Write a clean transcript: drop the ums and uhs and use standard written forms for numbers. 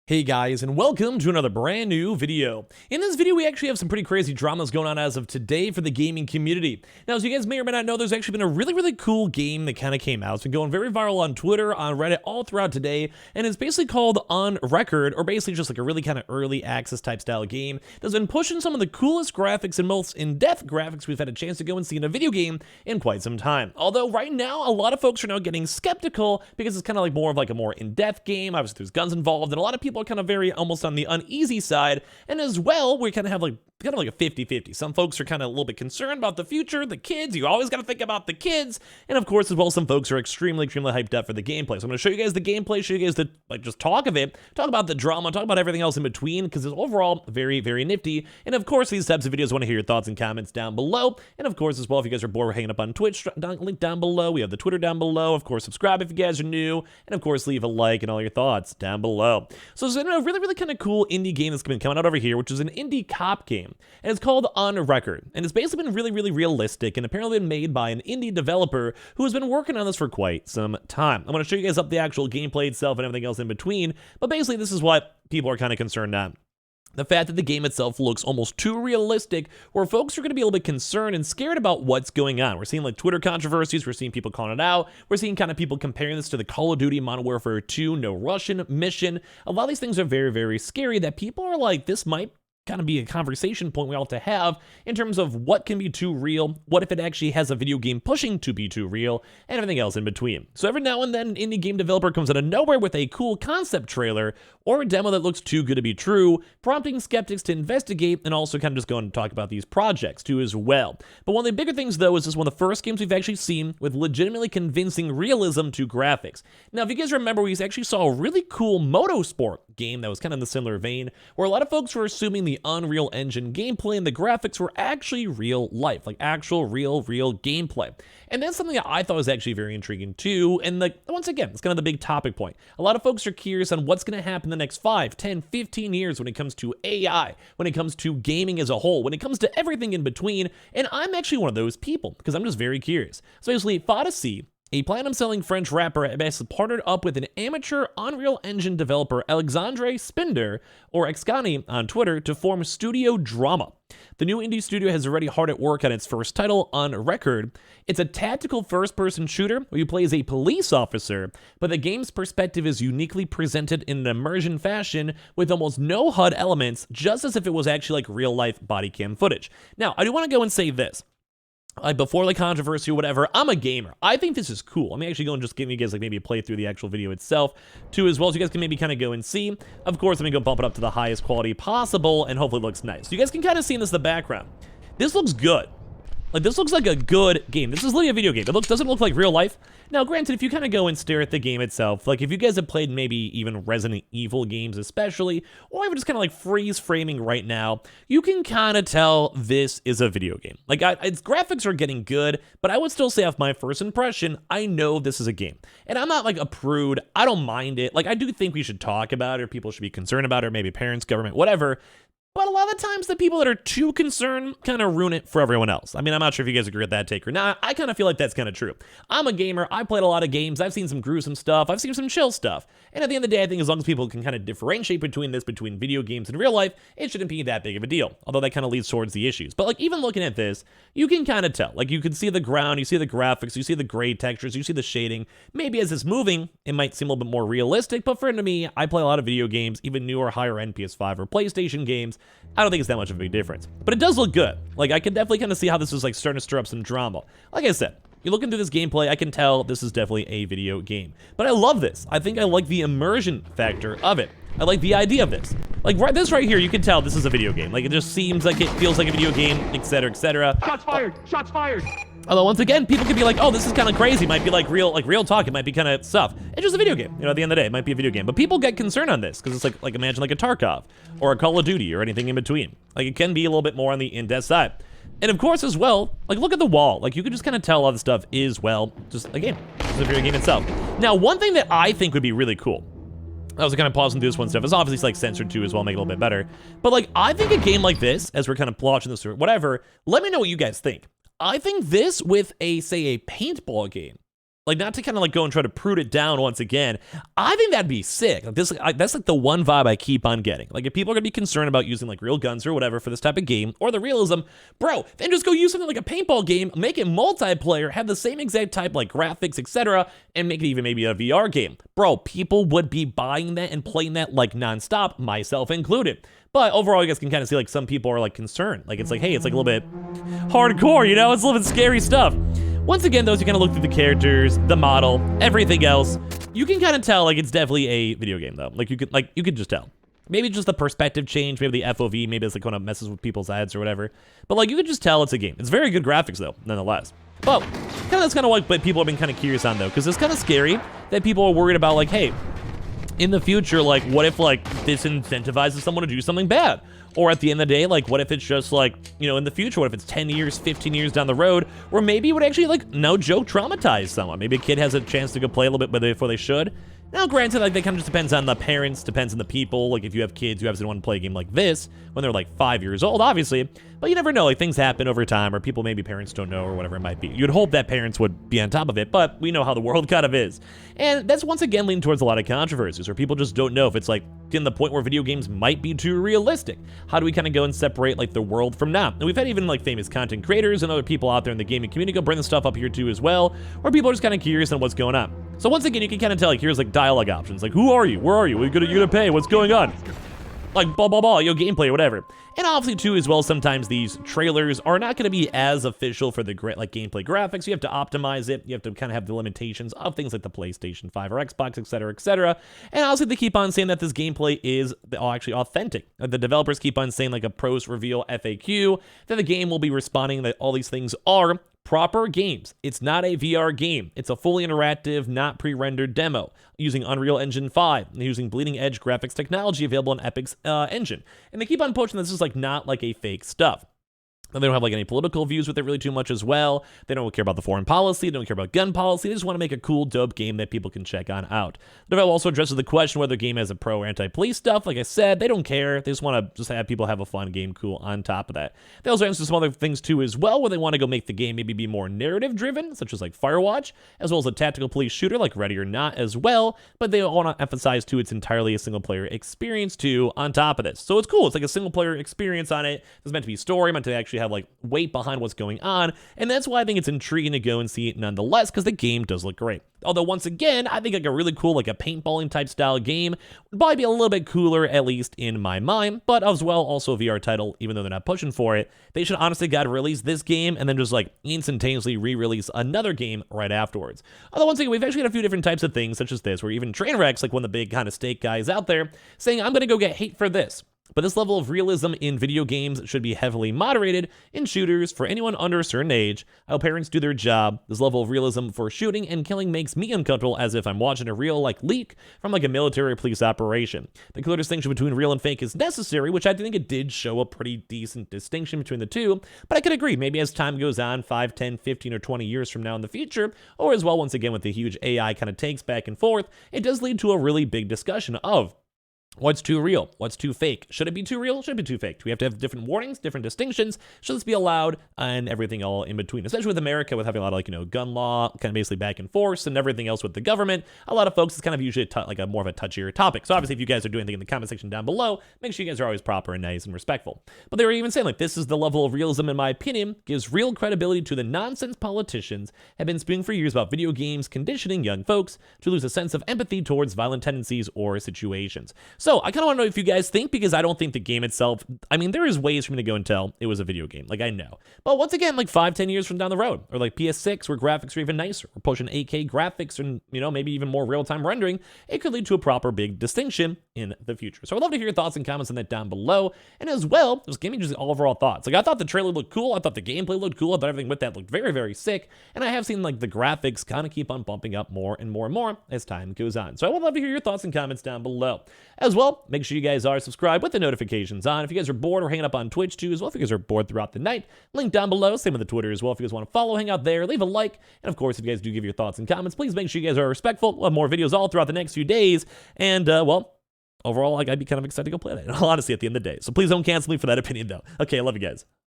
Hey guys, and welcome to another brand new video. In this video, we actually have some pretty crazy dramas going on as of today for the gaming community. Now, as you guys may or may not know, there's actually been a really cool game that kind of came out. It's been going very viral on Twitter, on Reddit, all throughout today, and it's basically called On Record, or basically just like a really kind of early access type style game that's been pushing some of the coolest graphics and most in-depth graphics we've had a chance to go and see in a video game in quite some time. Although right now, a lot of folks are now getting skeptical because it's kind of like more of like a more in-depth game. Obviously, there's guns involved, and a lot of people are kind of very almost on the uneasy side, and as well we kind of have like a 50-50. Some folks are kind of a little bit concerned about the future, the kids. You always got to think about the kids, and of course as well some folks are extremely hyped up for the gameplay. So I'm going to show you guys the gameplay, show you guys the just talk of it, talk about the drama, talk about everything else in between, because it's overall very nifty. And of course these types of videos, I want to hear your thoughts and comments down below. And of course as well, if you guys are bored, we're hanging up on Twitch, link down below. We have the Twitter down below. Of course subscribe if you guys are new, and of course leave a like and all your thoughts down below. So there's a really kind of cool indie game that's been coming out over here, which is an indie cop game, and it's called On Record, and it's basically been really realistic and apparently been made by an indie developer who has been working on this for quite some time. I'm going to show you guys up the actual gameplay itself and everything else in between, but basically this is what people are kind of concerned on. The fact that the game itself looks almost too realistic, where folks are going to be a little bit concerned and scared about what's going on. We're seeing like Twitter controversies, we're seeing people calling it out, we're seeing kind of people comparing this to the Call of Duty Modern Warfare 2 No Russian mission. A lot of these things are very scary that people are like, this might kind of be a conversation point we all have to have in terms of what can be too real, what if it actually has a video game pushing to be too real, and everything else in between. So every now and then an indie game developer comes out of nowhere with a cool concept trailer or a demo that looks too good to be true, prompting skeptics to investigate and also kind of just go and talk about these projects too as well. But one of the bigger things though is this is one of the first games we've actually seen with legitimately convincing realism to graphics. Now if you guys remember, we actually saw a really cool motorsport game that was kind of in the similar vein, where a lot of folks were assuming the Unreal Engine gameplay and the graphics were actually real life, like actual real gameplay. And that's something that I thought was actually very intriguing too. And like, once again, it's kind of the big topic point. A lot of folks are curious on what's going to happen in the next 5, 10, 15 years when it comes to AI, when it comes to gaming as a whole, when it comes to everything in between. And I'm actually one of those people because I'm just very curious. So basically, Fodesy, a platinum-selling French rapper, basically partnered up with an amateur Unreal Engine developer, Alexandre Spinder, or Xcani on Twitter, to form Studio Drama. The new indie studio has already hard at work on its first title, On Record. It's a tactical first-person shooter where you play as a police officer, but the game's perspective is uniquely presented in an immersion fashion with almost no HUD elements, just as if it was actually like real-life body cam footage. Now, I do want to go and say this. Like before the controversy or whatever, I'm a gamer. I think this is cool. Let me actually go and just give you guys like maybe a play through the actual video itself too as well, so you guys can maybe kind of go and see. Of course, let me go bump it up to the highest quality possible and hopefully it looks nice. So you guys can kind of see in this the background. This looks good. Like this looks like a good game. This is literally a video game. It doesn't look like real life. Now, granted, if you kind of go and stare at the game itself, like if you guys have played maybe even Resident Evil games especially, or even just kind of like freeze framing right now, you can kind of tell this is a video game. Like its graphics are getting good, but I would still say off my first impression, I know this is a game. And I'm not like a prude. I don't mind it. Like I do think we should talk about it, or people should be concerned about it, or maybe parents, government, whatever. But a lot of times the people that are too concerned kind of ruin it for everyone else. I mean, I'm not sure if you guys agree with that take or not. I kind of feel like that's kind of true. I'm a gamer. I played a lot of games. I've seen some gruesome stuff. I've seen some chill stuff. And at the end of the day, I think as long as people can kind of differentiate between video games and real life, it shouldn't be that big of a deal. Although that kind of leads towards the issues. But like even looking at this, you can kind of tell. Like you can see the ground, you see the graphics, you see the gray textures, you see the shading. Maybe as it's moving, it might seem a little bit more realistic. But for me, I play a lot of video games, even newer, higher end PS5 or PlayStation games. I don't think it's that much of a big difference, but it does look good. Like I can definitely kind of see how this is like starting to stir up some drama. Like I said, you're looking through this gameplay, I can tell this is definitely a video game, but I love this. I think I like the immersion factor of it. I like the idea of this. Like this right here, you can tell this is a video game. Like it just seems like it feels like a video game, etc., etc. Shots fired! Shots fired! Although once again, people could be like, oh, this is kind of crazy. It might be like real talk. It might be kind of stuff. It's just a video game. You know, at the end of the day, it might be a video game. But people get concerned on this because it's like imagine like a Tarkov or a Call of Duty or anything in between. Like it can be a little bit more on the in-depth side. And of course as well, like look at the wall. Like you can just kind of tell all the stuff is, well, just a game. It's a video game itself. Now, one thing that I think would be really cool, I was kind of pausing through this one stuff. It's obviously like censored too as well, make it a little bit better. But like, I think a game like this, as we're kind of watching this or whatever, let me know what you guys think. I think this with say a paintball game like, not to kind of like go and try to prude it down once again, I think that'd be sick. Like, that's like the one vibe I keep on getting. Like, if people are gonna be concerned about using like real guns or whatever for this type of game, or the realism, bro, then just go use something like a paintball game, make it multiplayer, have the same exact type like graphics, etc., and make it even maybe a VR game. Bro, people would be buying that and playing that like nonstop, myself included. But overall, you guys can kind of see like some people are like concerned. Like, it's like, hey, it's like a little bit hardcore, you know? It's a little bit scary stuff. Once again, those you kind of look through the characters, the model, everything else, you can kind of tell like it's definitely a video game though. Like you could just tell. Maybe just the perspective change, maybe the FOV, maybe it's like kind of messes with people's heads or whatever. But like you could just tell it's a game. It's very good graphics though, nonetheless. But that's kind of what people have been kind of curious on though, because it's kind of scary that people are worried about like, hey, in the future, like what if like this incentivizes someone to do something bad? Or at the end of the day, like, what if it's just like, you know, in the future, what if it's 10 years, 15 years down the road, where maybe it would actually, like, no joke, traumatize someone? Maybe a kid has a chance to go play a little bit before they should. Now, granted, like, that kind of just depends on the parents, depends on the people. Like, if you have kids who obviously want to play a game like this when they're, like, 5 years old, obviously. But you never know. Like, things happen over time, or people maybe parents don't know, or whatever it might be. You'd hope that parents would be on top of it, but we know how the world kind of is. And that's once again leading towards a lot of controversies, where people just don't know if it's, like, getting to the point where video games might be too realistic. How do we kind of go and separate, like, the world from now? And we've had even, like, famous content creators and other people out there in the gaming community go bring this stuff up here, too, as well, where people are just kind of curious on what's going on. So once again, you can kind of tell, like, here's, like, dialogue options. Like, who are you? Where are you? You're gonna pay? What's going on? Like, blah, blah, blah, gameplay or whatever. And obviously, too, as well, sometimes these trailers are not going to be as official for the like gameplay graphics. You have to optimize it. You have to kind of have the limitations of things like the PlayStation 5 or Xbox, etc., etc. And obviously, they keep on saying that this gameplay is actually authentic. The developers keep on saying, like, a pros reveal FAQ, that the game will be responding that all these things are proper games. It's not a VR game. It's a fully interactive, not pre-rendered demo using Unreal Engine 5 and using bleeding edge graphics technology available in Epic's engine. And they keep on pushing this is like not like a fake stuff. They don't have like any political views with it really too much as well. They don't care about the foreign policy. They don't care about gun policy. They just want to make a cool, dope game that people can check on out. The developer also addresses the question whether the game has a pro or anti-police stuff. Like I said, they don't care. They just want to just have people have a fun game cool on top of that. They also answer some other things too as well, where they want to go make the game maybe be more narrative driven, such as like Firewatch, as well as a tactical police shooter like Ready or Not as well. But they want to emphasize too it's entirely a single player experience too on top of this. So it's cool. It's like a single player experience on it. It's meant to be story, meant to actually have like weight behind what's going on, and that's why I think it's intriguing to go and see it nonetheless, because the game does look great. Although once again, I think like a really cool like a paintballing type style game would probably be a little bit cooler, at least in my mind, but as well also a VR title, even though they're not pushing for it. They should honestly God release this game and then just like instantaneously re-release another game right afterwards. Although once again, we've actually got a few different types of things such as this, where even Trainwreck's like one of the big kind of stake guys out there saying, I'm gonna go get hate for this. But this level of realism in video games should be heavily moderated in shooters for anyone under a certain age. I hope parents do their job. This level of realism for shooting and killing makes me uncomfortable, as if I'm watching a real like leak from like a military police operation. The clear distinction between real and fake is necessary, which I think it did show a pretty decent distinction between the two. But I could agree, maybe as time goes on, 5, 10, 15, or 20 years from now in the future, or as well once again with the huge AI kind of takes back and forth, it does lead to a really big discussion of what's too real? What's too fake? Should it be too real? Should it be too fake? Do we have to have different warnings, different distinctions? Should this be allowed? And everything all in between. Especially with America, with having a lot of like, you know, gun law, kind of basically back and forth, and everything else with the government. A lot of folks, it's kind of usually like a more of a touchier topic. So obviously, if you guys are doing anything in the comment section down below, make sure you guys are always proper and nice and respectful. But they were even saying like, this is the level of realism, in my opinion, gives real credibility to the nonsense politicians have been spewing for years about video games conditioning young folks to lose a sense of empathy towards violent tendencies or situations. So I kind of want to know if you guys think, because I don't think the game itself, I mean, there is ways for me to go and tell it was a video game, like I know. But once again, like 5, 10 years from down the road, or like PS6 where graphics are even nicer, we're pushing 8K graphics and, you know, maybe even more real-time rendering, it could lead to a proper big distinction in the future. So I'd love to hear your thoughts and comments on that down below. And as well, just give me just overall thoughts. Like I thought the trailer looked cool, I thought the gameplay looked cool, I thought everything with that looked very, very sick. And I have seen like the graphics kind of keep on bumping up more and more and more as time goes on. So I would love to hear your thoughts and comments down below. As well, make sure you guys are subscribed with the notifications on. If you guys are bored or hanging up on Twitch too, as well, if you guys are bored throughout the night, link down below. Same with the Twitter as well. If you guys want to follow, hang out there, leave a like. And of course, if you guys do give your thoughts and comments, please make sure you guys are respectful. We'll have more videos all throughout the next few days. And, well, overall, like, I'd be kind of excited to go play that, in all honesty, at the end of the day. So please don't cancel me for that opinion, though. Okay, I love you guys.